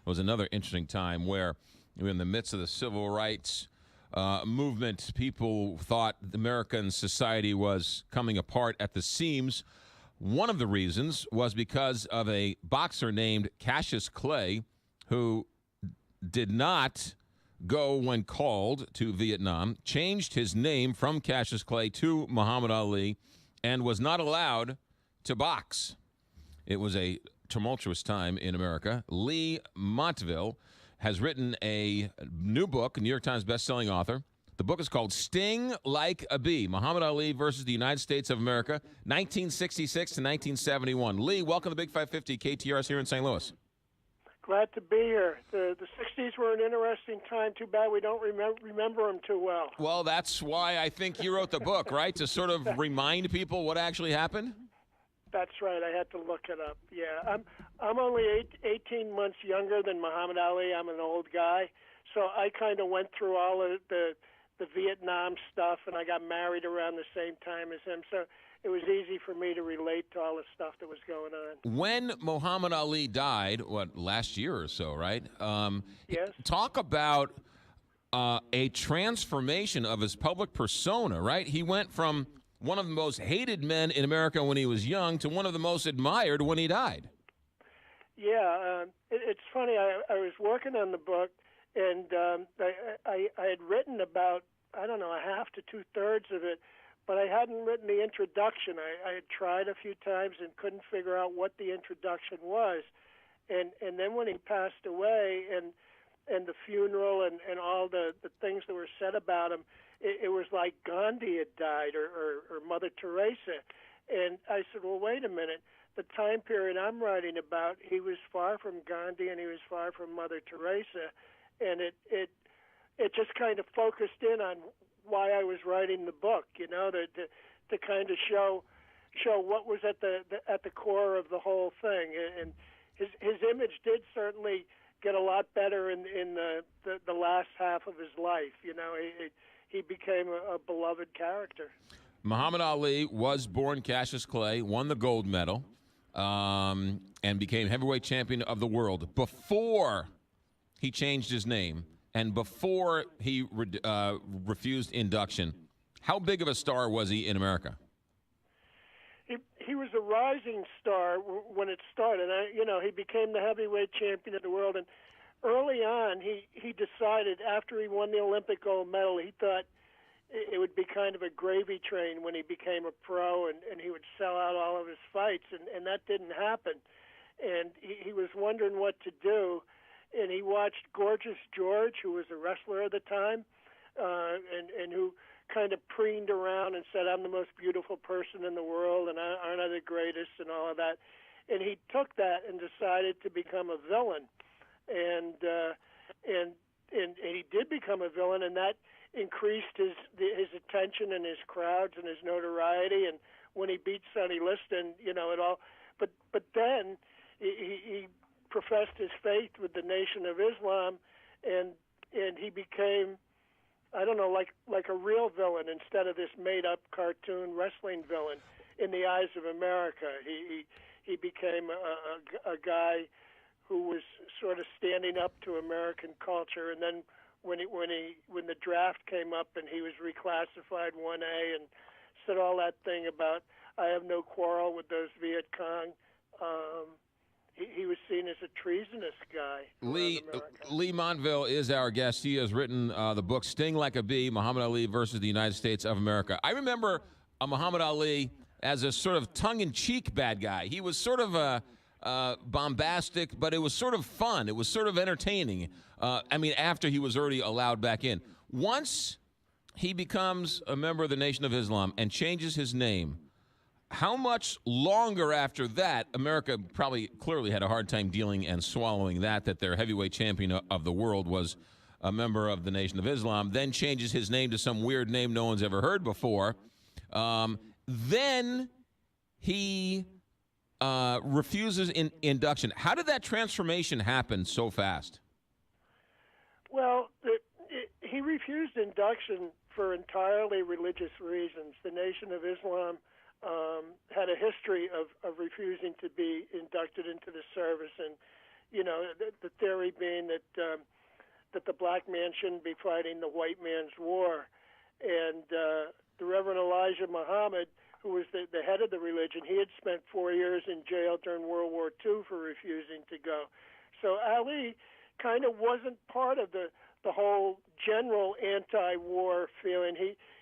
was another interesting time where we were in the midst of the civil rights movement. People thought American society was coming apart at the seams. One of the reasons was because of a boxer named Cassius Clay, who did not go when called to Vietnam, changed his name from Cassius Clay to Muhammad Ali, and was not allowed to box. It was a tumultuous time in America. Lee Montville has written a new book, a New York Times bestselling author. The book is called Sting Like a Bee, Muhammad Ali versus the United States of America, 1966 to 1971. Lee, welcome to Big 550 KTRS here in St. Louis. Glad to be here. The 60s were an interesting time. Too bad we don't remember them too well. Well, that's why I think you wrote the book, right? To sort of remind people what actually happened? That's right. I had to look it up. Yeah, I'm only 18 months younger than Muhammad Ali. I'm an old guy. So I kind of went through all of the Vietnam stuff, and I got married around the same time as him. So it was easy for me to relate to all the stuff that was going on. When Muhammad Ali died, last year or so, right? Yes. Talk about a transformation of his public persona, right? He went from one of the most hated men in America when he was young to one of the most admired when he died. Yeah, it's funny. I was working on the book, and I had written about, I don't know, a half to two-thirds of it, but I hadn't written the introduction. I had tried a few times and couldn't figure out what the introduction was. And then when he passed away and the funeral and all the things that were said about him, it was like Gandhi had died or Mother Teresa. And I said, well, wait a minute. The time period I'm writing about, he was far from Gandhi and he was far from Mother Teresa. And it just kind of focused in on why I was writing the book, you know, to kind of show what was at the core of the whole thing. And his image did certainly get a lot better in the last half of his life. You know, he became a beloved character. Muhammad Ali was born Cassius Clay, won the gold medal, and became heavyweight champion of the world before he changed his name and before he refused induction. How big of a star was he in America? He was a rising star when it started. He became the heavyweight champion of the world, and early on, he decided after he won the Olympic gold medal, he thought it would be kind of a gravy train when he became a pro, and he would sell out all of his fights, and that didn't happen. And he was wondering what to do, and he watched Gorgeous George, who was a wrestler at the time, and who kind of preened around and said, I'm the most beautiful person in the world, and aren't I the greatest, and all of that. And he took that and decided to become a villain. And he did become a villain, and that increased his attention and his crowds and his notoriety. And when he beat Sonny Liston, it all. But then he professed his faith with the Nation of Islam, and he became, I don't know, like a real villain instead of this made-up cartoon wrestling villain in the eyes of America. He became a guy who was sort of standing up to American culture, and then when the draft came up and he was reclassified 1A and said all that thing about I have no quarrel with those Viet Cong, he was seen as a treasonous guy. Lee Montville is our guest. He has written the book Sting Like a Bee, Muhammad Ali versus the United States of America. I remember Muhammad Ali as a sort of tongue-in-cheek bad guy. He was sort of bombastic, but it was sort of fun. It was sort of entertaining. After he was already allowed back in. Once he becomes a member of the Nation of Islam and changes his name, how much longer after that, America probably clearly had a hard time dealing and swallowing that their heavyweight champion of the world was a member of the Nation of Islam, then changes his name to some weird name no one's ever heard before. Then he refuses induction. How did that transformation happen so fast? Well, he refused induction for entirely religious reasons. The Nation of Islam had a history of refusing to be inducted into the service, and the theory being that the black man shouldn't be fighting the white man's war. And the Reverend Elijah Muhammad, who was the head of the religion, he had spent 4 years in jail during World War II for refusing to go. So Ali kind of wasn't part of the whole general anti-war feeling.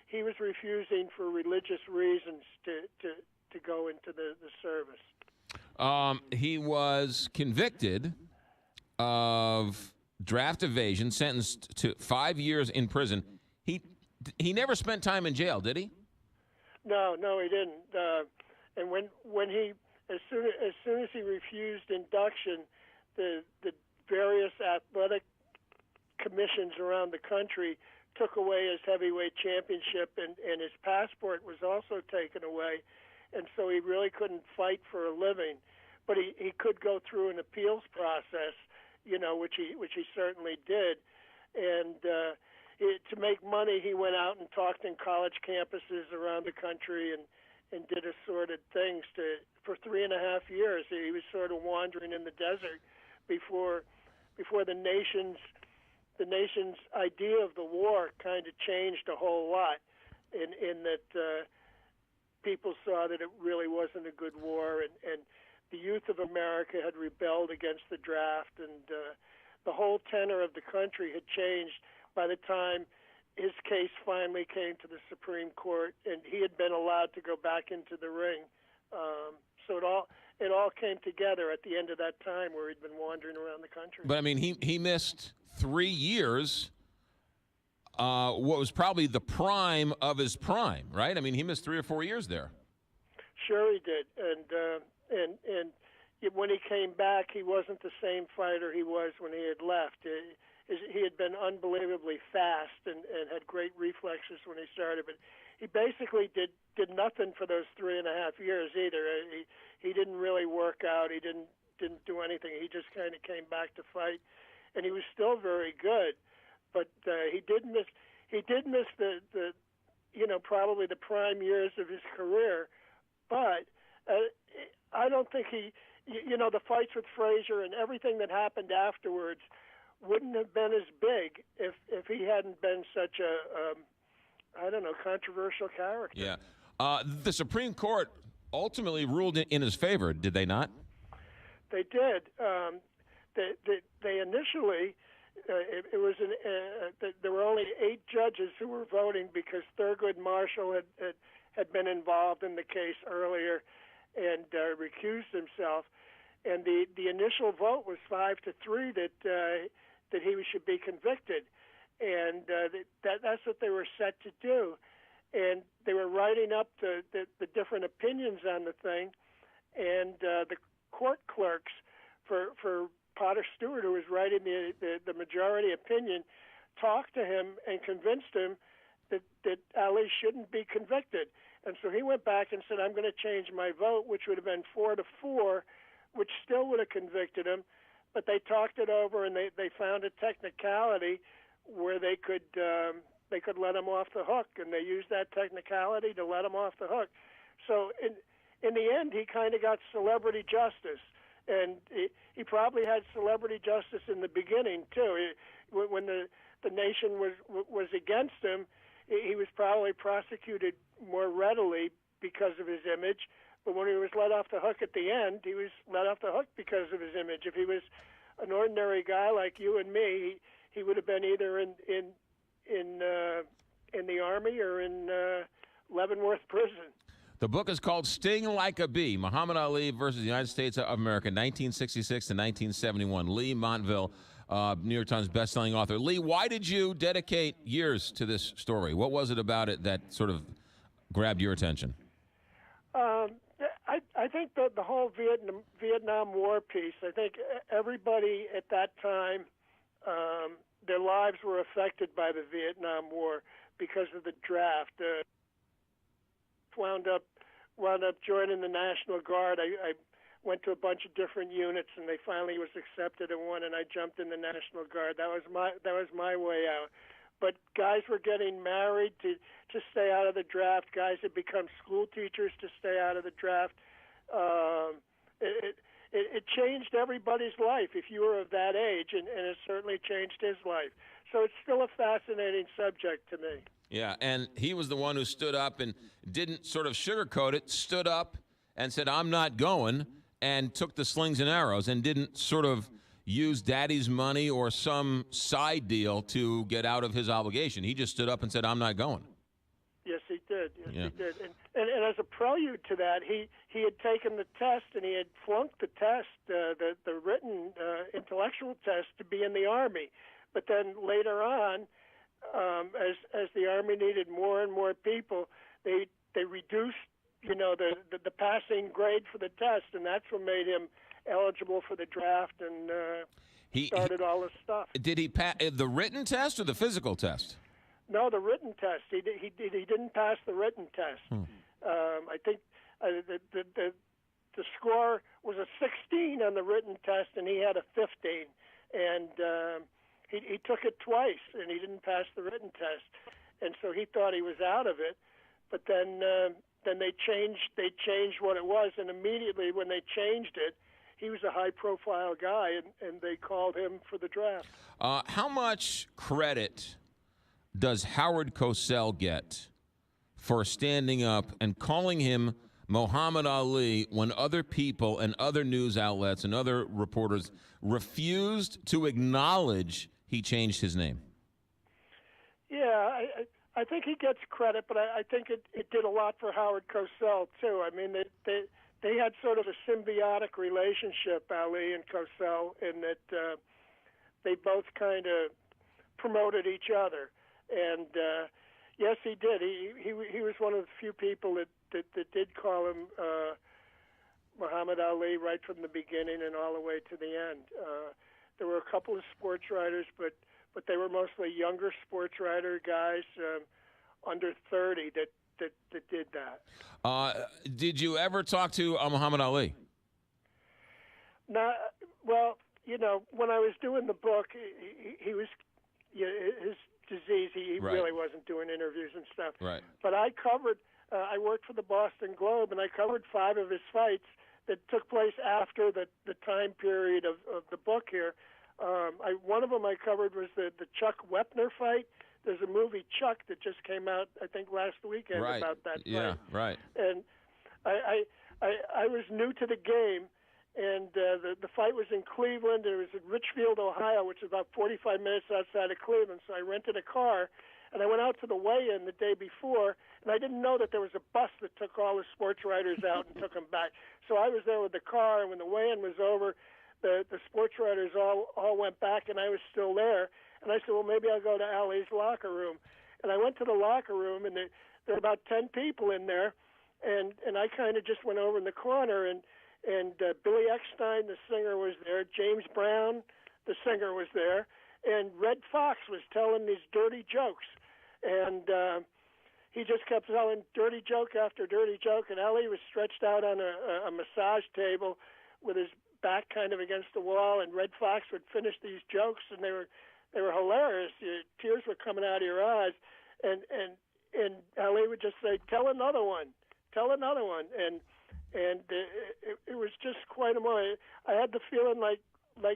He was refusing for religious reasons to go into the service. He was convicted of draft evasion, sentenced to 5 years in prison. He never spent time in jail, did he? No, he didn't. And when he as soon as he refused induction, the various athletic commissions around the country took away his heavyweight championship, and his passport was also taken away, and so he really couldn't fight for a living. But he could go through an appeals process, which he certainly did. And to make money, he went out and talked in college campuses around the country and did assorted things. For 3.5 years, he was sort of wandering in the desert before the nation's idea of the war kind of changed a whole lot, in that people saw that it really wasn't a good war, and the youth of America had rebelled against the draft, and the whole tenor of the country had changed by the time his case finally came to the Supreme Court, and he had been allowed to go back into the ring. So it all came together at the end of that time where he'd been wandering around the country. But I mean, he missed 3 years. What was probably the prime of his prime, right? I mean, he missed 3 or 4 years there. Sure, he did, and when he came back, he wasn't the same fighter he was when he had left. He had been unbelievably fast and had great reflexes when he started, but he basically did nothing for those 3.5 years either. He didn't really work out. He didn't do anything. He just kind of came back to fight, and he was still very good. But he did miss the probably the prime years of his career. But I don't think the fights with Frazier and everything that happened afterwards wouldn't have been as big if he hadn't been such a controversial character. Yeah. The Supreme Court ultimately ruled in his favor, did they not? They did. They initially, there were only 8 judges who were voting because Thurgood Marshall had been involved in the case earlier and recused himself. And the initial vote was 5-3 that he should be convicted, and that's what they were set to do. And they were writing up the different opinions on the thing, and the court clerks for Potter Stewart, who was writing the majority opinion, talked to him and convinced him that Ali shouldn't be convicted. And so he went back and said, I'm going to change my vote, which would have been 4-4, which still would have convicted him. But they talked it over, and they found a technicality where they could let him off the hook, and they used that technicality to let him off the hook. So in the end, he kind of got celebrity justice, and he probably had celebrity justice in the beginning too. When the nation was against him, he was probably prosecuted more readily because of his image. But when he was let off the hook at the end, he was let off the hook because of his image. If he was an ordinary guy like you and me, he would have been either in the Army or in Leavenworth Prison. The book is called Sting Like a Bee, Muhammad Ali versus the United States of America, 1966 to 1971. Lee Montville, New York Times bestselling author. Lee, why did you dedicate years to this story? What was it about it that sort of grabbed your attention? I think the whole Vietnam War piece, I think everybody at that time, their lives were affected by the Vietnam War because of the draft. Wound up joining the National Guard. I went to a bunch of different units, and they finally was accepted in one, and I jumped in the National Guard. That was my way out. But guys were getting married to stay out of the draft. Guys had become school teachers to stay out of the draft. it changed everybody's life if you were of that age, and it certainly changed his life. So it's still a fascinating subject to me. Yeah, and he was the one who stood up and didn't sort of sugarcoat it, stood up and said, I'm not going, and took the slings and arrows and didn't sort of use daddy's money or some side deal to get out of his obligation. He just stood up and said, I'm not going. Yes, he did. Yes, he did. And as a prelude to that, he had taken the test and he had flunked the test, the written intellectual test to be in the Army. But then later on, as the Army needed more and more people, they reduced, the passing grade for the test, and that's what made him eligible for the draft and started all this stuff. Did he pass the written test or the physical test? No, the written test. He didn't pass the written test. I think the score was a 16 on the written test, and he had a 15. And he took it twice, and he didn't pass the written test. And so he thought he was out of it. But then they changed what it was, and immediately when they changed it, he was a high-profile guy, and they called him for the draft. How much credit does Howard Cosell get for standing up and calling him Muhammad Ali when other people and other news outlets and other reporters refused to acknowledge he changed his name? Yeah, I think he gets credit, but I think it did a lot for Howard Cosell, too. I mean, they had sort of a symbiotic relationship, Ali and Cosell, in that they both kind of promoted each other. And yes, he did. He was one of the few people that did call him Muhammad Ali right from the beginning and all the way to the end. There were a couple of sports writers, but they were mostly younger sports writer guys under 30 that did that. Did you ever talk to Muhammad Ali? No. Well, when I was doing the book, he was his disease. He Right. really wasn't doing interviews and stuff. Right. But I covered. I worked for the Boston Globe, and I covered 5 of his fights that took place after the time period of the book here. One of them I covered was the Chuck Wepner fight. There's a movie, Chuck, that just came out, I think, last weekend about that fight. Yeah, right. And I was new to the game, and the fight was in Cleveland. It was in Richfield, Ohio, which is about 45 minutes outside of Cleveland. So I rented a car, and I went out to the weigh-in the day before, and I didn't know that there was a bus that took all the sports writers out and took them back. So I was there with the car, and when the weigh-in was over, the sports writers all went back, and I was still there. And I said, well, maybe I'll go to Ali's locker room. And I went to the locker room, and there were about 10 people in there, and I kind of just went over in the corner, and Billy Eckstein, the singer, was there. James Brown, the singer, was there. And Red Fox was telling these dirty jokes. And he just kept telling dirty joke after dirty joke. And Ali was stretched out on a massage table with his back kind of against the wall. And Red Fox would finish these jokes, and they were hilarious. Tears were coming out of your eyes. And Ali would just say, tell another one. Tell another one. And it was just quite a moment. I had the feeling like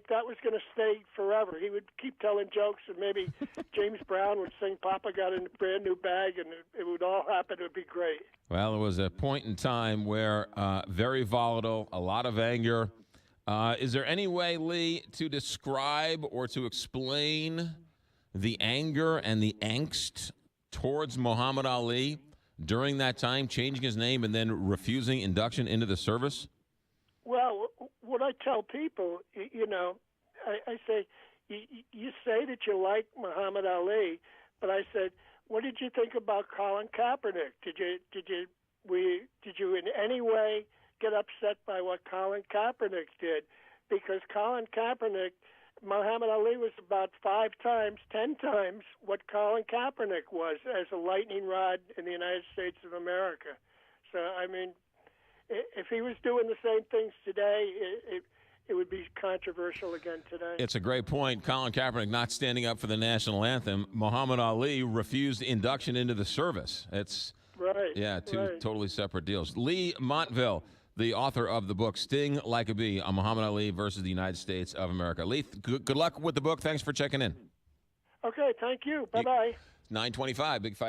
that was going to stay forever. He would keep telling jokes, and maybe James Brown would sing "Papa Got a Brand New Bag," and it would all happen. It would be great. Well, it was a point in time where very volatile, a lot of anger. Is there any way, Lee, to describe or to explain the anger and the angst towards Muhammad Ali during that time, changing his name and then refusing induction into the service? Well, what I tell people, I say, you say that you like Muhammad Ali, but I said, what did you think about Colin Kaepernick? Did you in any way get upset by what Colin Kaepernick did? Because Colin Kaepernick, Muhammad Ali was about 5 times, 10 times what Colin Kaepernick was as a lightning rod in the United States of America. So, I mean, if he was doing the same things today, it would be controversial again today. It's a great point. Colin Kaepernick not standing up for the national anthem. Muhammad Ali refused induction into the service. It's right. Yeah, two right. totally separate deals. Lee Montville, the author of the book Sting Like a Bee on Muhammad Ali versus the United States of America. Leith, good luck with the book. Thanks for checking in. Okay, thank you. Bye-bye. 9:25, Big 5.